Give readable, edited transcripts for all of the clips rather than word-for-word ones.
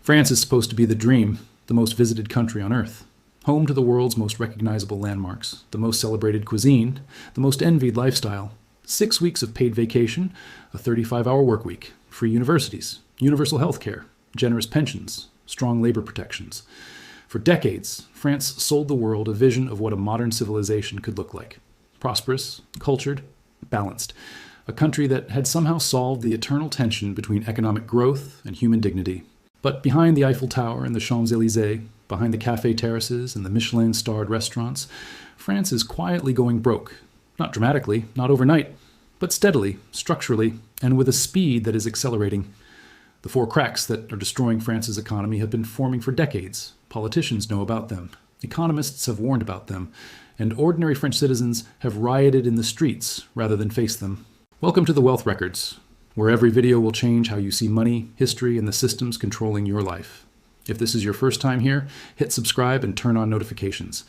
France is supposed to be the dream, the most visited country on Earth, home to the world's most recognizable landmarks, the most celebrated cuisine, the most envied lifestyle, 6 weeks of paid vacation, a 35-hour work week, free universities, universal health care, generous pensions, strong labor protections. For decades, France sold the world a vision of what a modern civilization could look like. Prosperous, cultured, balanced. A country that had somehow solved the eternal tension between economic growth and human dignity. But behind the Eiffel Tower and the Champs-Élysées, behind the cafe terraces and the Michelin-starred restaurants, France is quietly going broke. Not dramatically, not overnight, but steadily, structurally, and with a speed that is accelerating. The four cracks that are destroying France's economy have been forming for decades. Politicians know about them. Economists have warned about them. And ordinary French citizens have rioted in the streets rather than face them. Welcome to the Wealth Records, where every video will change how you see money, history, and the systems controlling your life. If this is your first time here, hit subscribe and turn on notifications.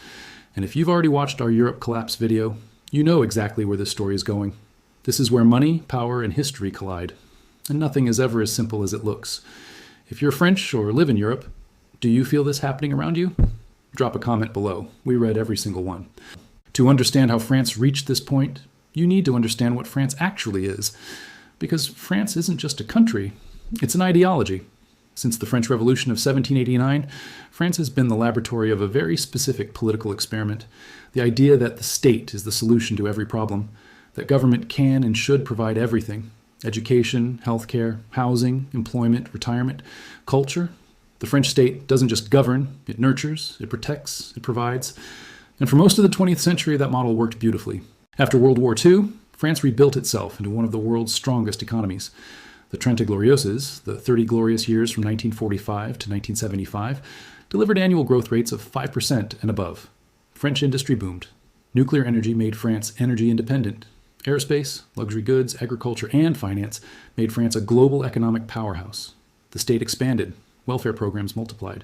And if you've already watched our Europe collapse video, you know exactly where this story is going. This is where money, power, and history collide. And nothing is ever as simple as it looks. If you're French or live in Europe, do you feel this happening around you? Drop a comment below. We read every single one. To understand how France reached this point, you need to understand what France actually is. Because France isn't just a country, it's an ideology. Since the French Revolution of 1789, France has been the laboratory of a very specific political experiment. The idea that the state is the solution to every problem, that government can and should provide everything: education, healthcare, housing, employment, retirement, culture. The French state doesn't just govern, it nurtures, it protects, it provides. And for most of the 20th century, that model worked beautifully. After World War II, France rebuilt itself into one of the world's strongest economies. The Trente Glorieuses, the 30 glorious years from 1945 to 1975, delivered annual growth rates of 5% and above. French industry boomed. Nuclear energy made France energy independent. Aerospace, luxury goods, agriculture, and finance made France a global economic powerhouse. The state expanded. Welfare programs multiplied.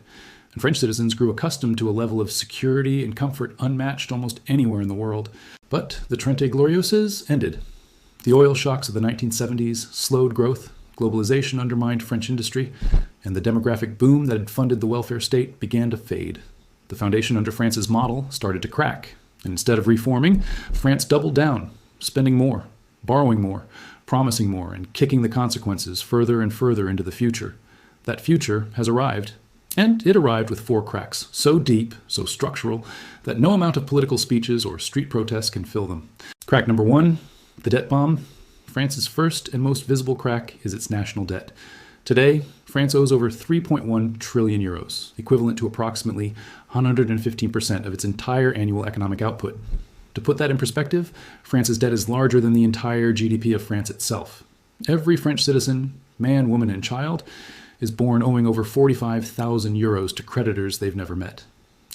And French citizens grew accustomed to a level of security and comfort unmatched almost anywhere in the world. But the Trente Glorieuses ended. The oil shocks of the 1970s slowed growth, globalization undermined French industry, and the demographic boom that had funded the welfare state began to fade. The foundation under France's model started to crack, and instead of reforming, France doubled down, spending more, borrowing more, promising more, and kicking the consequences further and further into the future. That future has arrived. And it arrived with four cracks, so deep, so structural, that no amount of political speeches or street protests can fill them. Crack number one, the debt bomb. France's first and most visible crack is its national debt. Today, France owes over 3.1 trillion euros, equivalent to approximately 115% of its entire annual economic output. To put that in perspective, France's debt is larger than the entire GDP of France itself. Every French citizen, man, woman, and child, is born owing over 45,000 euros to creditors they've never met.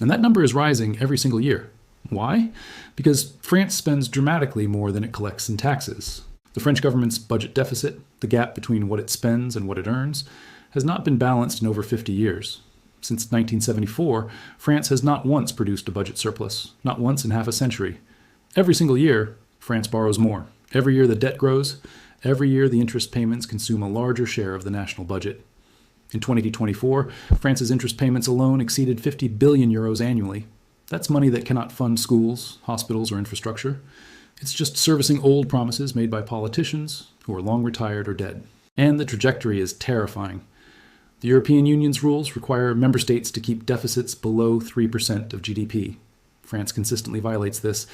And that number is rising every single year. Why? Because France spends dramatically more than it collects in taxes. The French government's budget deficit, the gap between what it spends and what it earns, has not been balanced in over 50 years. Since 1974, France has not once produced a budget surplus, not once in half a century. Every single year, France borrows more. Every year the debt grows. Every year the interest payments consume a larger share of the national budget. In 2024, France's interest payments alone exceeded 50 billion euros annually. That's money that cannot fund schools, hospitals, or infrastructure. It's just servicing old promises made by politicians who are long retired or dead. And the trajectory is terrifying. The European Union's rules require member states to keep deficits below 3% of GDP. France consistently violates this.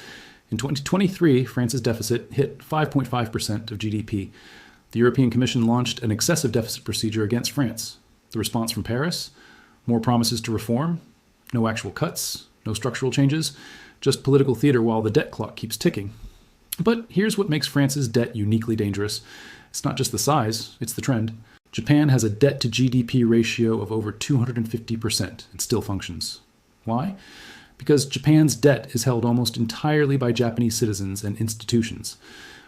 In 2023, France's deficit hit 5.5% of GDP. The European Commission launched an excessive deficit procedure against France. The response from Paris? More promises to reform, no actual cuts, no structural changes, just political theater while the debt clock keeps ticking. But here's what makes France's debt uniquely dangerous. It's not just the size, it's the trend. Japan has a debt to GDP ratio of over 250% and still functions. Why? Because Japan's debt is held almost entirely by Japanese citizens and institutions.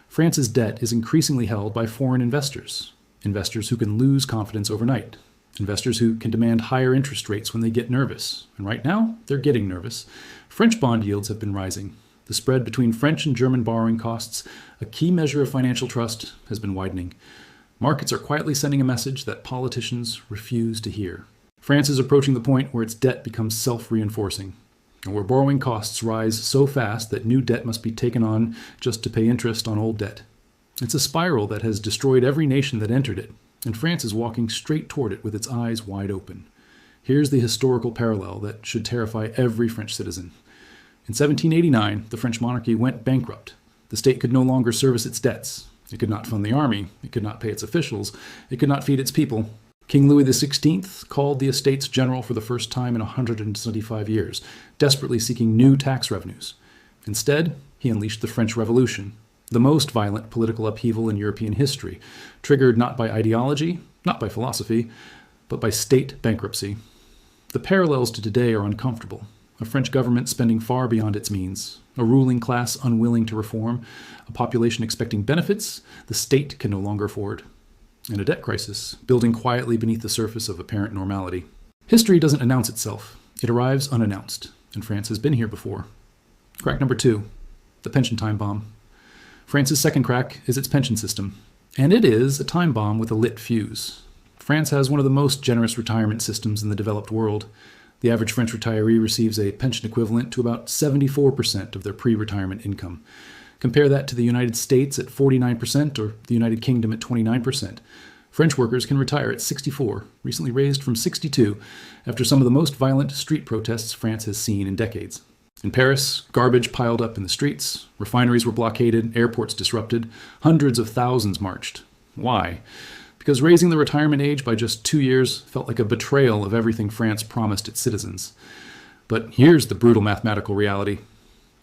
France's debt is increasingly held by foreign investors, investors who can lose confidence overnight. Investors who can demand higher interest rates when they get nervous. And right now, they're getting nervous. French bond yields have been rising. The spread between French and German borrowing costs, a key measure of financial trust, has been widening. Markets are quietly sending a message that politicians refuse to hear. France is approaching the point where its debt becomes self-reinforcing, and where borrowing costs rise so fast that new debt must be taken on just to pay interest on old debt. It's a spiral that has destroyed every nation that entered it, and France is walking straight toward it with its eyes wide open. Here's the historical parallel that should terrify every French citizen. In 1789, the French monarchy went bankrupt. The state could no longer service its debts. It could not fund the army. It could not pay its officials. It could not feed its people. King Louis XVI called the Estates General for the first time in 175 years, desperately seeking new tax revenues. Instead, he unleashed the French Revolution, the most violent political upheaval in European history, triggered not by ideology, not by philosophy, but by state bankruptcy. The parallels to today are uncomfortable. A French government spending far beyond its means, a ruling class unwilling to reform, a population expecting benefits the state can no longer afford, and a debt crisis building quietly beneath the surface of apparent normality. History doesn't announce itself. It arrives unannounced, and France has been here before. Crack number 2, the pension time bomb. France's second crack is its pension system, and it is a time bomb with a lit fuse. France has one of the most generous retirement systems in the developed world. The average French retiree receives a pension equivalent to about 74% of their pre-retirement income. Compare that to the United States at 49% or the United Kingdom at 29%. French workers can retire at 64, recently raised from 62, after some of the most violent street protests France has seen in decades. In Paris, garbage piled up in the streets, refineries were blockaded, airports disrupted, hundreds of thousands marched. Why? Because raising the retirement age by just 2 years felt like a betrayal of everything France promised its citizens. But here's the brutal mathematical reality.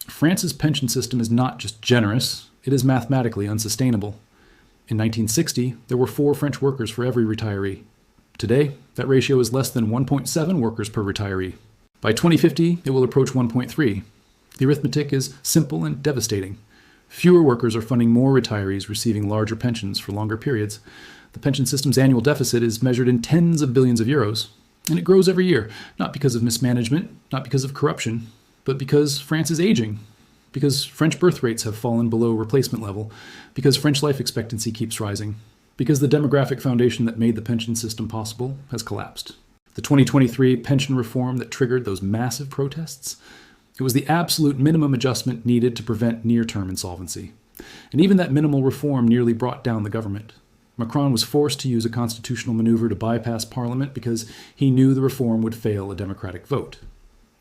France's pension system is not just generous, it is mathematically unsustainable. In 1960, there were 4 French workers for every retiree. Today, that ratio is less than 1.7 workers per retiree. By 2050, it will approach 1.3. The arithmetic is simple and devastating. Fewer workers are funding more retirees receiving larger pensions for longer periods. The pension system's annual deficit is measured in tens of billions of euros, and it grows every year, not because of mismanagement, not because of corruption, but because France is aging, because French birth rates have fallen below replacement level, because French life expectancy keeps rising, because the demographic foundation that made the pension system possible has collapsed. The 2023 pension reform that triggered those massive protests, it was the absolute minimum adjustment needed to prevent near-term insolvency. And even that minimal reform nearly brought down the government. Macron was forced to use a constitutional maneuver to bypass Parliament because he knew the reform would fail a democratic vote.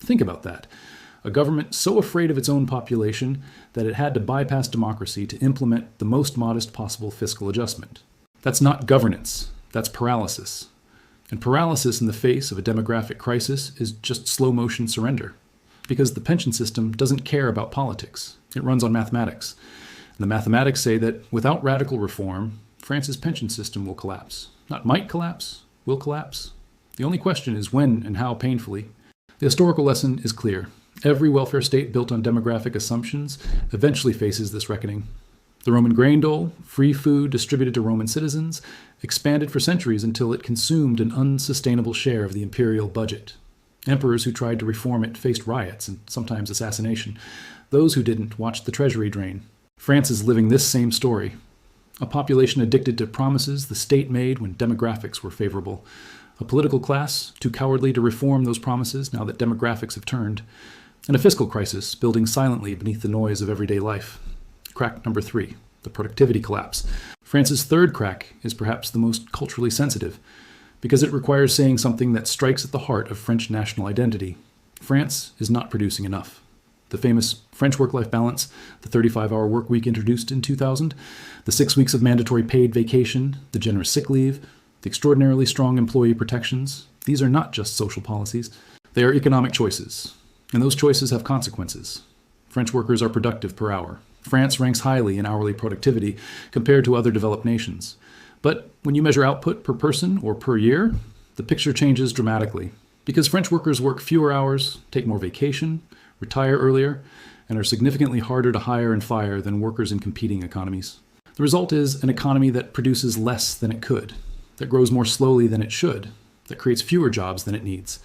Think about that. A government so afraid of its own population that it had to bypass democracy to implement the most modest possible fiscal adjustment. That's not governance, that's paralysis. And paralysis in the face of a demographic crisis is just slow-motion surrender. Because the pension system doesn't care about politics. It runs on mathematics. And the mathematics say that without radical reform, France's pension system will collapse. Not might collapse, will collapse. The only question is when and how painfully. The historical lesson is clear. Every welfare state built on demographic assumptions eventually faces this reckoning. The Roman grain dole, free food distributed to Roman citizens, expanded for centuries until it consumed an unsustainable share of the imperial budget. Emperors who tried to reform it faced riots and sometimes assassination. Those who didn't watched the treasury drain. France is living this same story. A population addicted to promises the state made when demographics were favorable. A political class too cowardly to reform those promises now that demographics have turned. And a fiscal crisis building silently beneath the noise of everyday life. Crack number 3, the productivity collapse. France's third crack is perhaps the most culturally sensitive, because it requires saying something that strikes at the heart of French national identity. France is not producing enough. The famous French work-life balance, the 35-hour work week introduced in 2000, the 6 weeks of mandatory paid vacation, the generous sick leave, the extraordinarily strong employee protections, these are not just social policies. They are economic choices, and those choices have consequences. French workers are productive per hour. France ranks highly in hourly productivity compared to other developed nations. But when you measure output per person or per year, the picture changes dramatically. Because French workers work fewer hours, take more vacation, retire earlier, and are significantly harder to hire and fire than workers in competing economies. The result is an economy that produces less than it could, that grows more slowly than it should, that creates fewer jobs than it needs,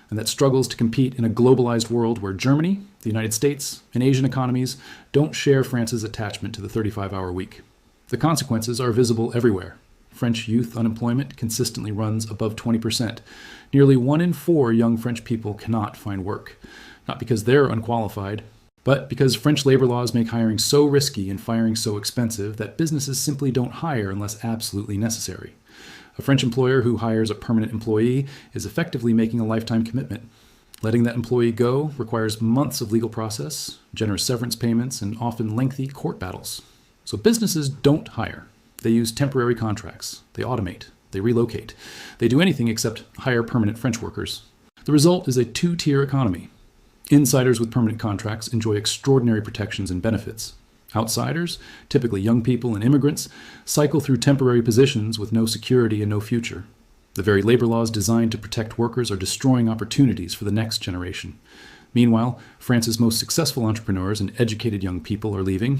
and that struggles to compete in a globalized world where Germany, the United States, and Asian economies don't share France's attachment to the 35-hour week. The consequences are visible everywhere. French youth unemployment consistently runs above 20%. Nearly 1 in 4 young French people cannot find work, not because they're unqualified, but because French labor laws make hiring so risky and firing so expensive that businesses simply don't hire unless absolutely necessary. A French employer who hires a permanent employee is effectively making a lifetime commitment. Letting that employee go requires months of legal process, generous severance payments, and often lengthy court battles. So businesses don't hire. They use temporary contracts. They automate. They relocate. They do anything except hire permanent French workers. The result is a two-tier economy. Insiders with permanent contracts enjoy extraordinary protections and benefits. Outsiders, typically young people and immigrants, cycle through temporary positions with no security and no future. The very labor laws designed to protect workers are destroying opportunities for the next generation. Meanwhile, France's most successful entrepreneurs and educated young people are leaving.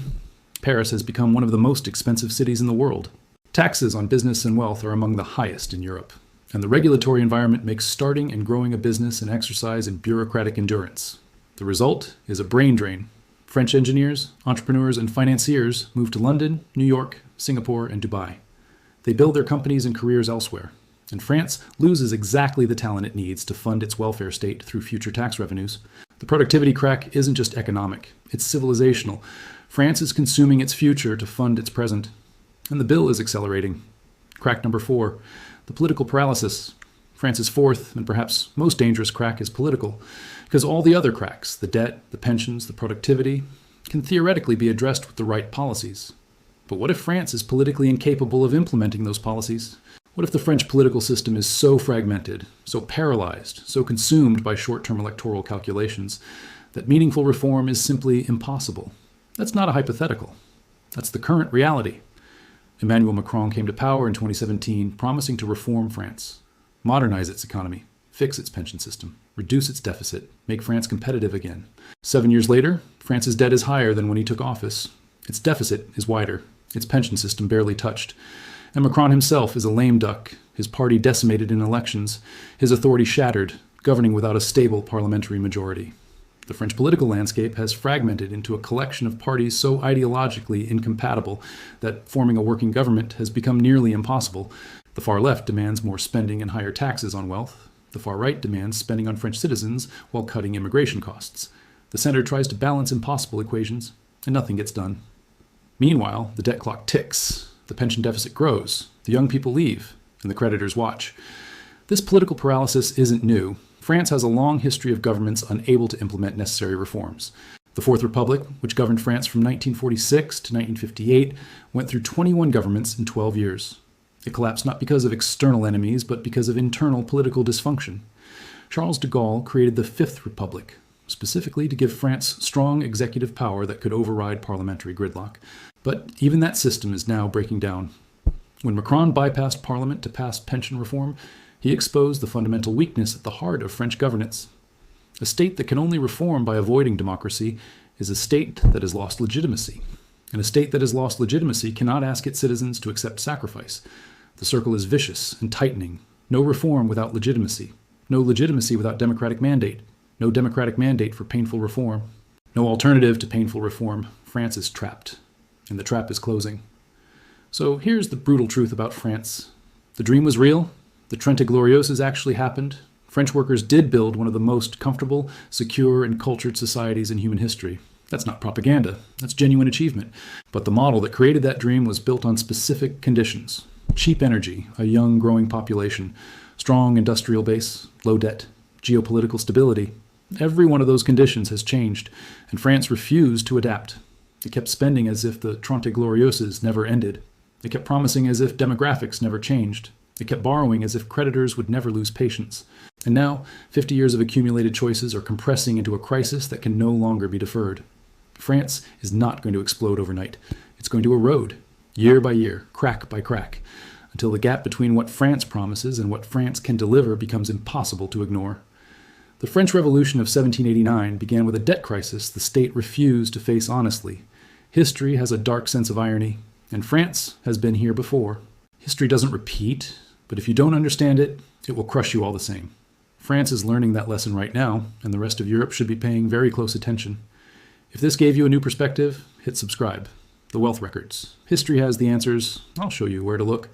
Paris has become one of the most expensive cities in the world. Taxes on business and wealth are among the highest in Europe, and the regulatory environment makes starting and growing a business an exercise in bureaucratic endurance. The result is a brain drain. French engineers, entrepreneurs, and financiers move to London, New York, Singapore, and Dubai. They build their companies and careers elsewhere, and France loses exactly the talent it needs to fund its welfare state through future tax revenues. The productivity crack isn't just economic, it's civilizational. France is consuming its future to fund its present, and the bill is accelerating. Crack number 4, the political paralysis. France's fourth and perhaps most dangerous crack is political, because all the other cracks, the debt, the pensions, the productivity, can theoretically be addressed with the right policies. But what if France is politically incapable of implementing those policies? What if the French political system is so fragmented, so paralyzed, so consumed by short-term electoral calculations, that meaningful reform is simply impossible? That's not a hypothetical. That's the current reality. Emmanuel Macron came to power in 2017 promising to reform France, modernize its economy, fix its pension system, reduce its deficit, make France competitive again. 7 years later, France's debt is higher than when he took office. Its deficit is wider, its pension system barely touched. And Macron himself is a lame duck, his party decimated in elections, his authority shattered, governing without a stable parliamentary majority. The French political landscape has fragmented into a collection of parties so ideologically incompatible that forming a working government has become nearly impossible. The far left demands more spending and higher taxes on wealth. The far right demands spending on French citizens while cutting immigration costs. The center tries to balance impossible equations, and nothing gets done. Meanwhile, the debt clock ticks, the pension deficit grows, the young people leave, and the creditors watch. This political paralysis isn't new. France has a long history of governments unable to implement necessary reforms. The Fourth Republic, which governed France from 1946 to 1958, went through 21 governments in 12 years. It collapsed not because of external enemies, but because of internal political dysfunction. Charles de Gaulle created the Fifth Republic, specifically to give France strong executive power that could override parliamentary gridlock. But even that system is now breaking down. When Macron bypassed Parliament to pass pension reform, he exposed the fundamental weakness at the heart of French governance. A state that can only reform by avoiding democracy is a state that has lost legitimacy. And a state that has lost legitimacy cannot ask its citizens to accept sacrifice. The circle is vicious and tightening. No reform without legitimacy. No legitimacy without democratic mandate. No democratic mandate for painful reform. No alternative to painful reform. France is trapped. And the trap is closing. So here's the brutal truth about France. The dream was real. The Trente Glorieuses actually happened. French workers did build one of the most comfortable, secure, and cultured societies in human history. That's not propaganda. That's genuine achievement. But the model that created that dream was built on specific conditions. Cheap energy, a young, growing population, strong industrial base, low debt, geopolitical stability. Every one of those conditions has changed, and France refused to adapt. It kept spending as if the Trente Glorieuses never ended. It kept promising as if demographics never changed. It kept borrowing as if creditors would never lose patience. And now, 50 years of accumulated choices are compressing into a crisis that can no longer be deferred. France is not going to explode overnight. It's going to erode, year by year, crack by crack, until the gap between what France promises and what France can deliver becomes impossible to ignore. The French Revolution of 1789 began with a debt crisis the state refused to face honestly. History has a dark sense of irony, and France has been here before. History doesn't repeat, but if you don't understand it, it will crush you all the same. France is learning that lesson right now, and the rest of Europe should be paying very close attention. If this gave you a new perspective, hit subscribe. The Wealth Records. History has the answers. I'll show you where to look.